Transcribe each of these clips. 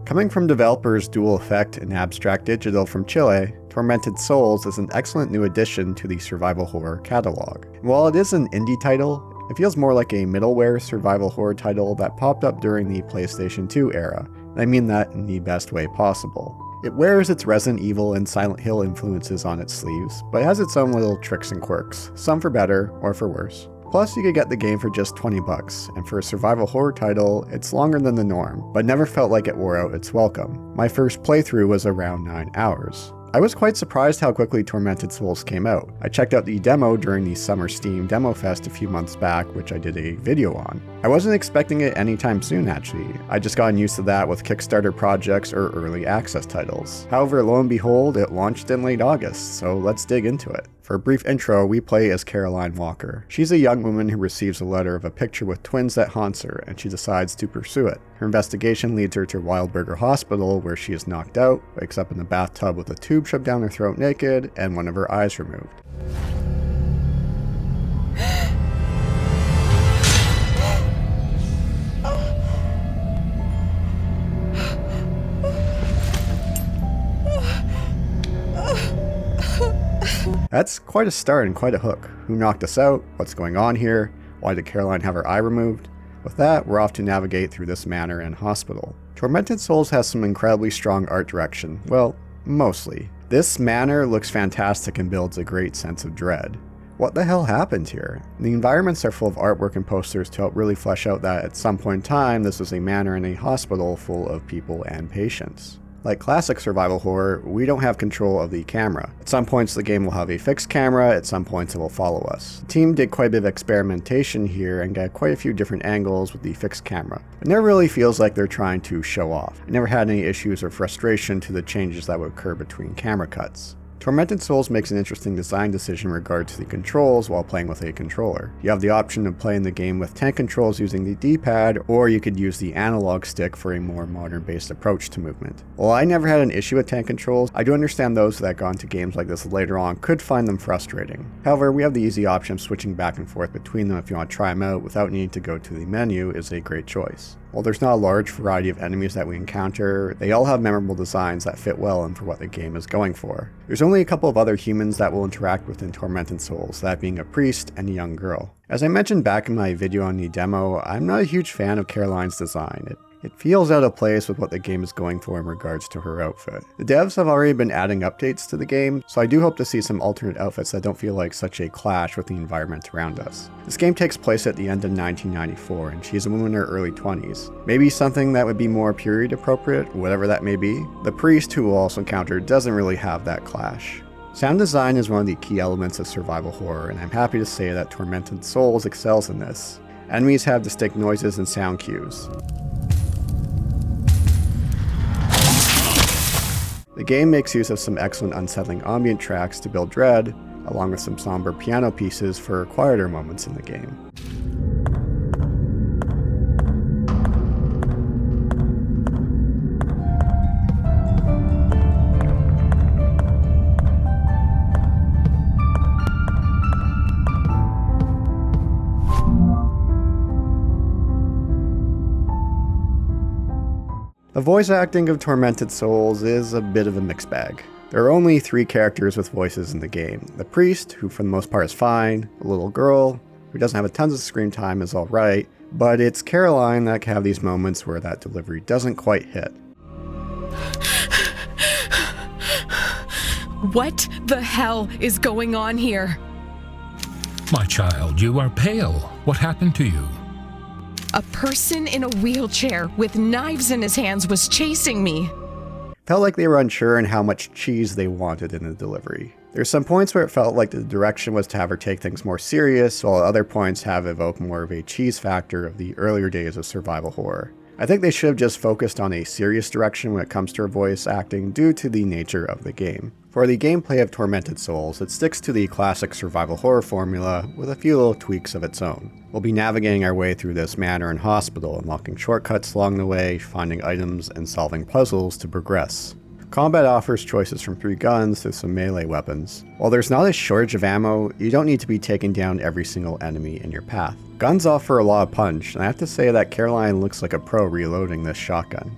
Coming from developers Dual Effect and Abstract Digital from Chile, Tormented Souls is an excellent new addition to the survival horror catalog. And while it is an indie title, it feels more like a middleware survival horror title that popped up during the PlayStation 2 era, and I mean that in the best way possible. It wears its Resident Evil and Silent Hill influences on its sleeves, but it has its own little tricks and quirks, some for better or for worse. Plus, you could get the game for just $20, and for a survival horror title, it's longer than the norm, but never felt like it wore out its welcome. My first playthrough was around 9 hours. I was quite surprised how quickly Tormented Souls came out. I checked out the demo during the Summer Steam Demo Fest a few months back, which I did a video on. I wasn't expecting it anytime soon actually, I just gotten used to that with Kickstarter projects or early access titles. However, lo and behold, it launched in late August, so let's dig into it. For a brief intro, we play as Caroline Walker. She's a young woman who receives a letter of a picture with twins that haunts her, and she decides to pursue it. Her investigation leads her to Wildberger Hospital, where she is knocked out, wakes up in the bathtub with a tube shoved down her throat naked, and one of her eyes removed. That's quite a start and quite a hook. Who knocked us out? What's going on here? Why did Caroline have her eye removed? With that, we're off to navigate through this manor and hospital. Tormented Souls has some incredibly strong art direction. Well, mostly. This manor looks fantastic and builds a great sense of dread. What the hell happened here? The environments are full of artwork and posters to help really flesh out that at some point in time this was a manor and a hospital full of people and patients. Like classic survival horror, we don't have control of the camera. At some points the game will have a fixed camera, at some points it will follow us. The team did quite a bit of experimentation here and got quite a few different angles with the fixed camera. It never really feels like they're trying to show off. I never had any issues or frustration to the changes that would occur between camera cuts. Tormented Souls makes an interesting design decision in regard to the controls while playing with a controller. You have the option of playing the game with 10 controls using the D-pad, or you could use the analog stick for a more modern-based approach to movement. While I never had an issue with 10 controls, I do understand those that got into games like this later on could find them frustrating. However, we have the easy option of switching back and forth between them if you want to try them out without needing to go to the menu is a great choice. While there's not a large variety of enemies that we encounter, they all have memorable designs that fit well in for what the game is going for. There's only a couple of other humans that will interact with in Tormented Souls, that being a priest and a young girl. As I mentioned back in my video on the demo, I'm not a huge fan of Caroline's design. It feels out of place with what the game is going for in regards to her outfit. The devs have already been adding updates to the game, so I do hope to see some alternate outfits that don't feel like such a clash with the environment around us. This game takes place at the end of 1994, and she's a woman in her early 20s. Maybe something that would be more period appropriate, whatever that may be. The priest, who we'll also encounter, doesn't really have that clash. Sound design is one of the key elements of survival horror, and I'm happy to say that Tormented Souls excels in this. Enemies have distinct noises and sound cues. The game makes use of some excellent unsettling ambient tracks to build dread, along with some somber piano pieces for quieter moments in the game. The voice acting of Tormented Souls is a bit of a mixed bag. There are only 3 characters with voices in the game. The priest, who for the most part is fine, the little girl, who doesn't have a tons of screen time, is alright, but it's Caroline that can have these moments where that delivery doesn't quite hit. What the hell is going on here? My child, you are pale. What happened to you? A person in a wheelchair with knives in his hands was chasing me. Felt like they were unsure on how much cheese they wanted in the delivery. There's some points where it felt like the direction was to have her take things more serious, while other points have evoked more of a cheese factor of the earlier days of survival horror. I think they should have just focused on a serious direction when it comes to her voice acting due to the nature of the game. For the gameplay of Tormented Souls, it sticks to the classic survival horror formula with a few little tweaks of its own. We'll be navigating our way through this manor and hospital, unlocking shortcuts along the way, finding items, and solving puzzles to progress. Combat offers choices from 3 guns to some melee weapons. While there's not a shortage of ammo, you don't need to be taking down every single enemy in your path. Guns offer a lot of punch, and I have to say that Caroline looks like a pro reloading this shotgun.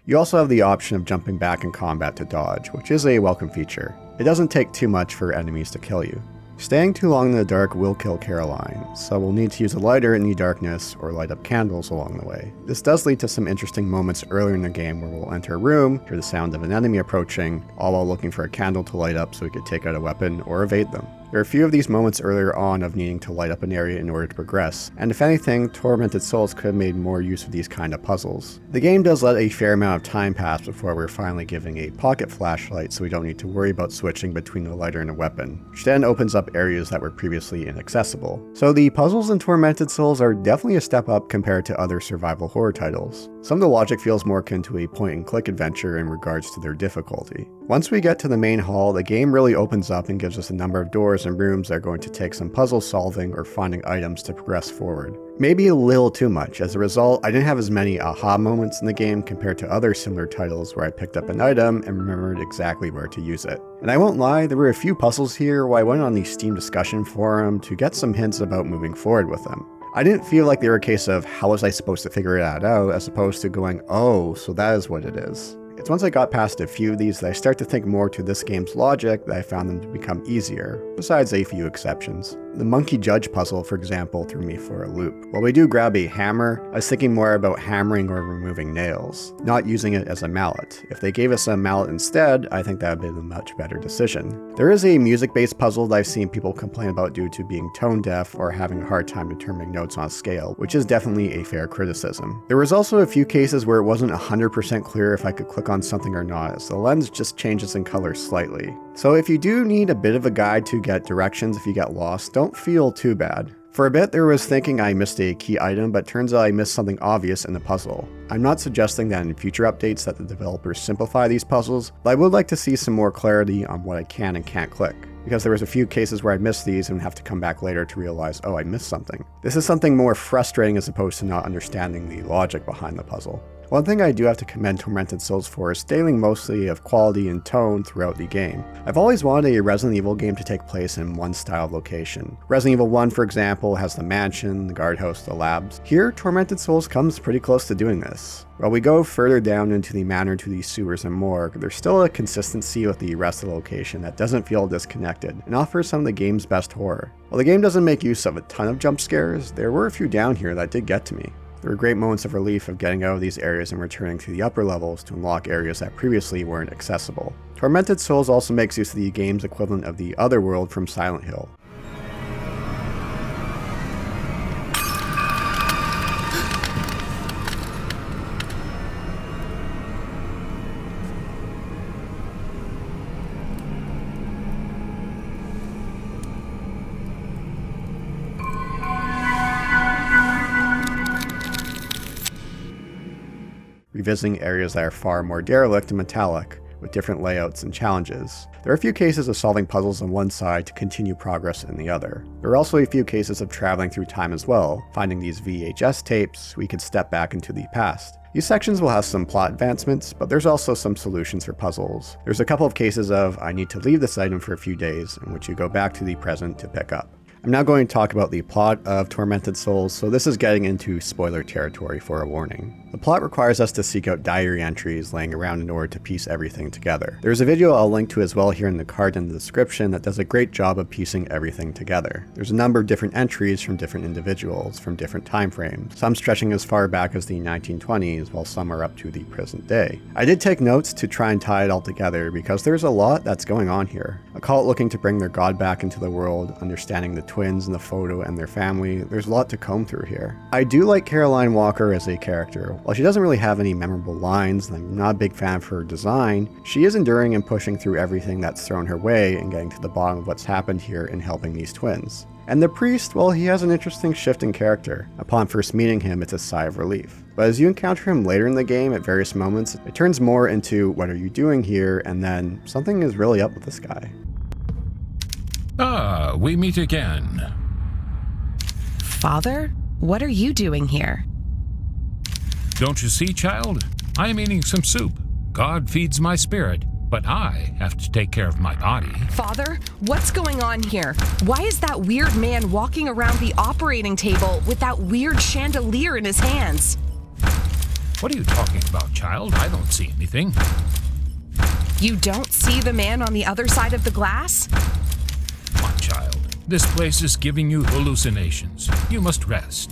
You also have the option of jumping back in combat to dodge, which is a welcome feature. It doesn't take too much for enemies to kill you. Staying too long in the dark will kill Caroline, so we'll need to use a lighter in the darkness or light up candles along the way. This does lead to some interesting moments earlier in the game where we'll enter a room, hear the sound of an enemy approaching, all while looking for a candle to light up so we could take out a weapon or evade them. There are a few of these moments earlier on of needing to light up an area in order to progress, and if anything, Tormented Souls could have made more use of these kind of puzzles. The game does let a fair amount of time pass before we're finally given a pocket flashlight so we don't need to worry about switching between the lighter and a weapon, which then opens up areas that were previously inaccessible. So the puzzles in Tormented Souls are definitely a step up compared to other survival horror titles. Some of the logic feels more akin to a point-and-click adventure in regards to their difficulty. Once we get to the main hall, the game really opens up and gives us a number of doors and rooms that are going to take some puzzle solving or finding items to progress forward. Maybe a little too much. As a result, I didn't have as many aha moments in the game compared to other similar titles where I picked up an item and remembered exactly where to use it. And I won't lie, there were a few puzzles here where I went on the Steam discussion forum to get some hints about moving forward with them. I didn't feel like they were a case of how was I supposed to figure that out as opposed to going, oh, so that is what it is. It's once I got past a few of these that I start to think more to this game's logic that I found them to become easier, besides a few exceptions. The Monkey Judge puzzle, for example, threw me for a loop. While we do grab a hammer, I was thinking more about hammering or removing nails, not using it as a mallet. If they gave us a mallet instead, I think that would have been a much better decision. There is a music-based puzzle that I've seen people complain about due to being tone deaf or having a hard time determining notes on a scale, which is definitely a fair criticism. There was also a few cases where it wasn't 100% clear if I could click on something or not, as the lens just changes in color slightly. So if you do need a bit of a guide to get directions if you get lost, don't feel too bad. For a bit there was thinking I missed a key item, but turns out I missed something obvious in the puzzle. I'm not suggesting that in future updates that the developers simplify these puzzles, but I would like to see some more clarity on what I can and can't click, because there was a few cases where I missed these and have to come back later to realize, oh, I missed something. This is something more frustrating as opposed to not understanding the logic behind the puzzle. One thing I do have to commend Tormented Souls for is stealing mostly of quality and tone throughout the game. I've always wanted a Resident Evil game to take place in one style of location. Resident Evil 1, for example, has the mansion, the guardhouse, the labs. Here, Tormented Souls comes pretty close to doing this. While we go further down into the manor to the sewers and morgue, there's still a consistency with the rest of the location that doesn't feel disconnected and offers some of the game's best horror. While the game doesn't make use of a ton of jump scares, there were a few down here that did get to me. There were great moments of relief of getting out of these areas and returning to the upper levels to unlock areas that previously weren't accessible. Tormented Souls also makes use of the game's equivalent of the Otherworld from Silent Hill. Revisiting areas that are far more derelict and metallic, with different layouts and challenges. There are a few cases of solving puzzles on one side to continue progress in the other. There are also a few cases of traveling through time as well, finding these VHS tapes, we could step back into the past. These sections will have some plot advancements, but there's also some solutions for puzzles. There's a couple of cases of, I need to leave this item for a few days, in which you go back to the present to pick up. I'm now going to talk about the plot of Tormented Souls, so this is getting into spoiler territory for a warning. The plot requires us to seek out diary entries laying around in order to piece everything together. There's a video I'll link to as well here in the card in the description that does a great job of piecing everything together. There's a number of different entries from different individuals, from different time frames, some stretching as far back as the 1920s, while some are up to the present day. I did take notes to try and tie it all together because there's a lot that's going on here. A cult looking to bring their god back into the world, understanding the twins in the photo and their family. There's a lot to comb through here. I do like Caroline Walker as a character. While she doesn't really have any memorable lines, and I'm not a big fan of her design, she is enduring and pushing through everything that's thrown her way and getting to the bottom of what's happened here and helping these twins. And the priest, well, he has an interesting shift in character. Upon first meeting him, it's a sigh of relief. But as you encounter him later in the game at various moments, it turns more into what are you doing here, and then something is really up with this guy. Ah, we meet again. Father, what are you doing here? Don't you see, child? I am eating some soup. God feeds my spirit, but I have to take care of my body. Father, what's going on here? Why is that weird man walking around the operating table with that weird chandelier in his hands? What are you talking about, child. I don't see anything. You don't see the man on the other side of the glass? My child, this place is giving you hallucinations. You must rest.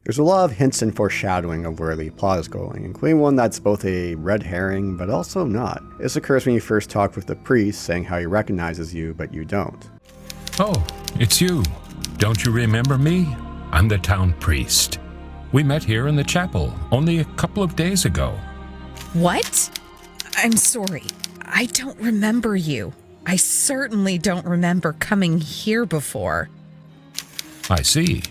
There's a lot of hints and foreshadowing of where the plot is going, including one that's both a red herring, but also not. This occurs when you first talk with the priest, saying how he recognizes you, but you don't. Oh, it's you. Don't you remember me? I'm the town priest. We met here in the chapel only a couple of days ago. What? I'm sorry. I don't remember you. I certainly don't remember coming here before. I see.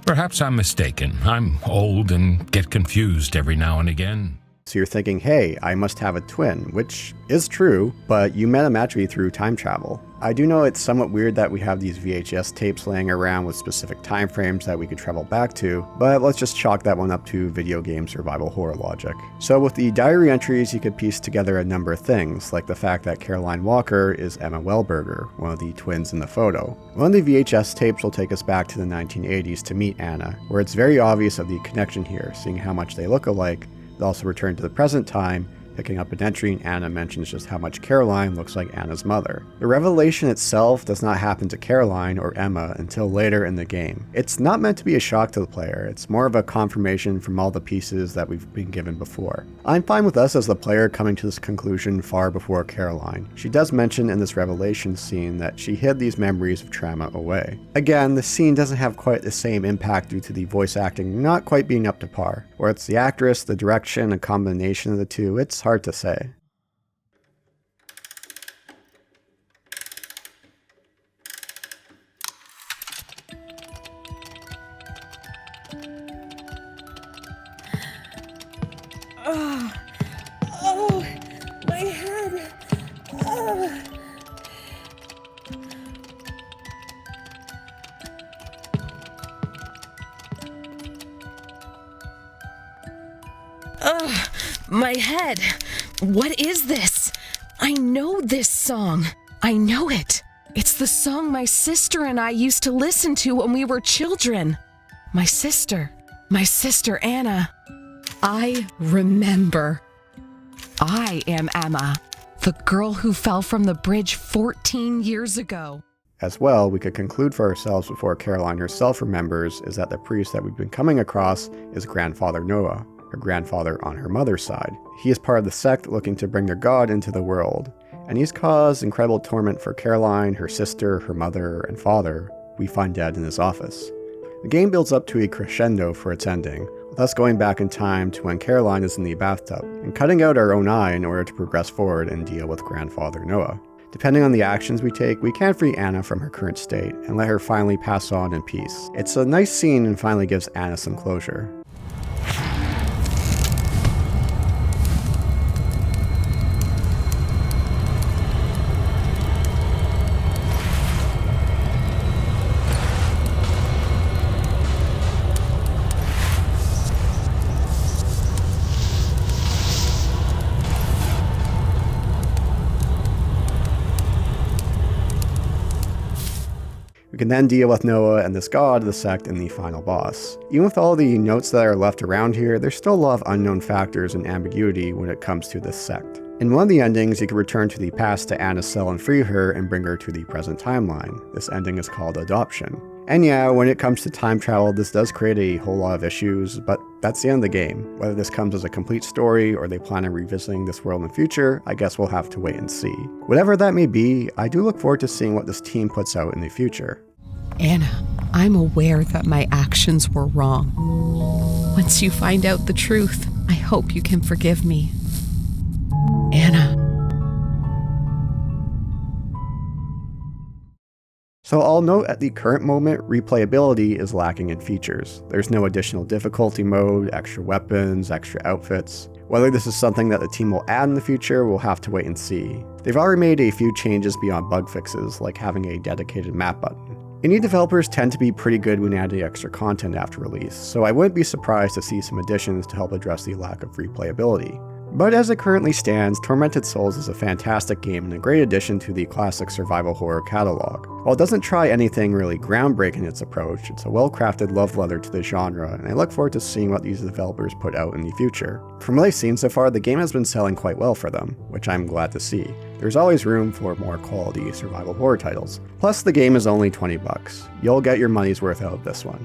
Perhaps I'm mistaken. I'm old and get confused every now and again. So you're thinking, hey, I must have a twin, which is true, but you met him actually through time travel. I do know it's somewhat weird that we have these VHS tapes laying around with specific time frames that we could travel back to, but let's just chalk that one up to video game survival horror logic. So with the diary entries, you could piece together a number of things, like the fact that Caroline Walker is Emma Wellberger, one of the twins in the photo. One of the VHS tapes will take us back to the 1980s to meet Anna, where it's very obvious of the connection here, seeing how much they look alike. It also returned to the present time, picking up an entry, and Anna mentions just how much Caroline looks like Anna's mother. The revelation itself does not happen to Caroline or Emma until later in the game. It's not meant to be a shock to the player, it's more of a confirmation from all the pieces that we've been given before. I'm fine with us as the player coming to this conclusion far before Caroline. She does mention in this revelation scene that she hid these memories of trauma away. Again, the scene doesn't have quite the same impact due to the voice acting not quite being up to par. Where it's the actress, the direction, a combination of the two, it's hard to say. Oh, my head. Oh. Ugh, my head. What is this? I know this song. I know it. It's the song my sister and I used to listen to when we were children. My sister Anna. I remember. I am Emma, the girl who fell from the bridge 14 years ago. As well, we could conclude for ourselves before Caroline herself remembers is that the priest that we've been coming across is Grandfather Noah, her grandfather on her mother's side. He is part of the sect looking to bring their god into the world, and he's caused incredible torment for Caroline, her sister, her mother, and father, we find dead in his office. The game builds up to a crescendo for its ending, with us going back in time to when Caroline is in the bathtub, and cutting out our own eye in order to progress forward and deal with Grandfather Noah. Depending on the actions we take, we can free Anna from her current state, and let her finally pass on in peace. It's a nice scene and finally gives Anna some closure. We can then deal with Noah and this god of the sect in the final boss. Even with all the notes that are left around here, there's still a lot of unknown factors and ambiguity when it comes to this sect. In one of the endings, you can return to the past to Anna's cell and free her and bring her to the present timeline. This ending is called adoption. And yeah, when it comes to time travel, this does create a whole lot of issues, but that's the end of the game. Whether this comes as a complete story or they plan on revisiting this world in the future, I guess we'll have to wait and see. Whatever that may be, I do look forward to seeing what this team puts out in the future. Anna, I'm aware that my actions were wrong. Once you find out the truth, I hope you can forgive me. Anna. So I'll note at the current moment, replayability is lacking in features. There's no additional difficulty mode, extra weapons, extra outfits. Whether this is something that the team will add in the future, we'll have to wait and see. They've already made a few changes beyond bug fixes, like having a dedicated map button. Indie developers tend to be pretty good when adding extra content after release, so I wouldn't be surprised to see some additions to help address the lack of replayability. But as it currently stands, Tormented Souls is a fantastic game and a great addition to the classic survival horror catalog. While it doesn't try anything really groundbreaking in its approach, it's a well-crafted love letter to the genre, and I look forward to seeing what these developers put out in the future. From what I've seen so far, the game has been selling quite well for them, which I'm glad to see. There's always room for more quality survival horror titles. Plus, the game is only $20. You'll get your money's worth out of this one.